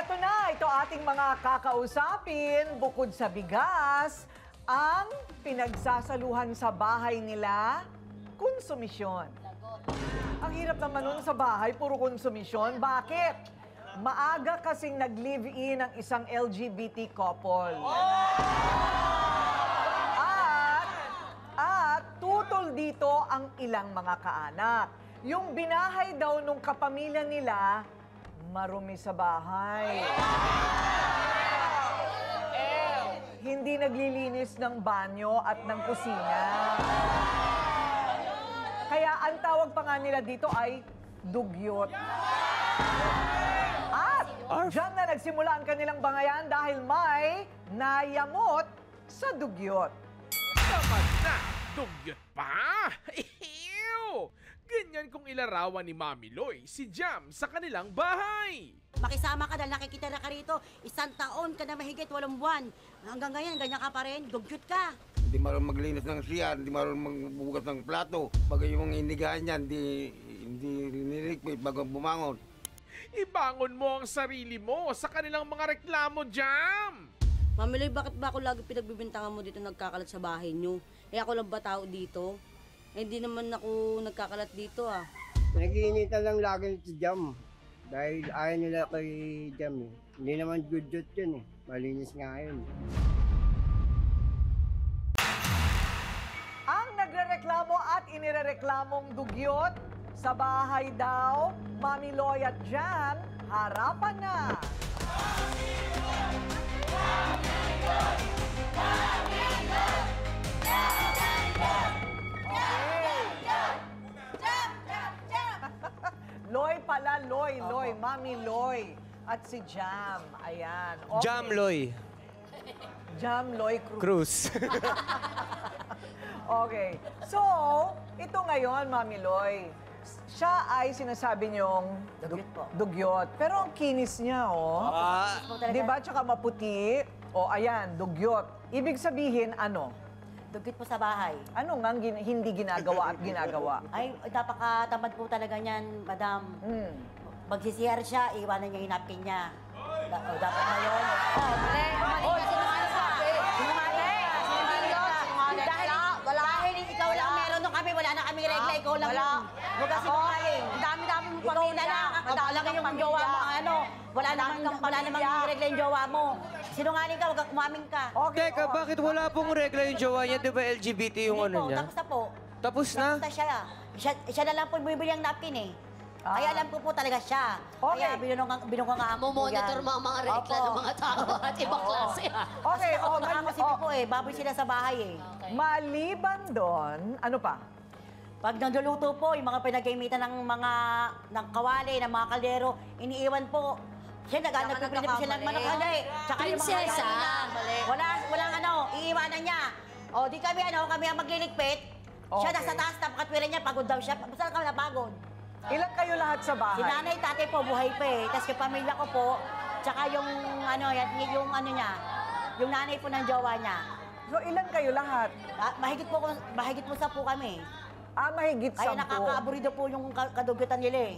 Eto na, ito ating mga kakausapin. Bukod sa bigas, ang pinagsasaluhan sa bahay nila, konsumisyon. Ang hirap naman nun sa bahay, puro konsumisyon. Bakit? Maaga kasing nag-live-in ang isang LGBT couple. At tutol dito ang ilang mga kaanak. Yung binahay daw nung kapamilya nila, marumi sa bahay. Hindi naglilinis ng banyo at ng kusina. Kaya ang tawag pa nga nila dito ay dugyot. At diyan na nagsimula ang kanilang bangayan dahil may nayamot sa dugyot. Naman na! Dugyot pa! Ew! Ganyan kung ilarawan ni Mami Loy si Jam sa kanilang bahay. Makisama ka dahil nakikita na ka rito. 1 taon ka na mahigit, 8 buwan. Hanggang ngayon, ganyan ka pa rin. Dugyot ka. Hindi marunong maglinis ng siyan, hindi marunong magbubugas ng plato. Pag yung inigaan niya, hindi nililigpit bago bumangon. Ibangon mo ang sarili mo sa kanilang mga reklamo, Jam! Mami Loy, bakit ba ako lagi pinagbibintangan mo dito nagkakalat sa bahay niyo? Eh ako lang ba tao dito? Eh hindi naman ako nagkakalat dito ah. Nag-iinitan lang lagi si Jam. Dahil ayaw nila kay Jam eh. Hindi naman good yun eh. Malinis nga yun. Ang nagrereklamo at inirereklamong dugyot, sa bahay daw, Mami Loy at Jam, harapan na! Loy pala, Loy, Mami Loy. At si Jam, ayan. Okay. Jam Loy Jam Loy Cruz. Cruz. Okay. So, ito ngayon, Mami Loy. Siya ay sinasabi niyong Dugyot po. dugyot. Pero ang kinis niya, oh. Di ba? Tsaka maputi. O, ayan, dugyot. Ibig sabihin, ano? Dugyot po sa bahay. Ano nga hindi ginagawa at ginagawa? Ay, napakatamad po talaga niyan, madam. Magsisiyar siya, iwanan niya yung napkin niya. Dapat na yun. Dahil ikaw lang meron nung kami, wala na kami regla, ikaw lang yun. Huwag kasi sinungaling. Dami-dami mo Ikaw na lang, alam yung jowa mo, ano, wala namang regla yung jowa mo. Sinungaling ka, huwag kang kumaming ka. Teka, bakit wala pong regla yung jowa niya? Di ba LGBT yung Hindi ano po, niya? tapos na po. Tapos na? Tapos na siya. Siya na lang po bumibili ang napkin eh. Kaya alam ko po talaga siya. Okay. Kaya binunong nga ako po yan. Monitor mo ang mga regla ng mga tao at ibang klase. Okay, Ako nakakasipin po eh, baboy sila sa bahay eh. Maliban doon, ano pa? Pag nanduluto po, yung mga pinag-imitan ng kawali, ng mga kaldero, iniiwan po. Siya nagpipili po sila ng manok. Tsaka yung mga Prinsesa. kaya walang ano, iiwanan niya. O di kami kami ang magliligpit. Siya Okay. nasa taas, napakatwira niya, pagod daw siya. Basta kami napagod. Ilan kayo lahat sa Si bahay? nanay, tatay po, buhay pa eh. Tapos yung pamilya ko po, tsaka yung niya, yung nanay po ng jowa niya. So, ilan kayo lahat? Mahigit po sa po kami. Mahigit 10. Kaya nakakaaburido po yung kadugyutan nila eh.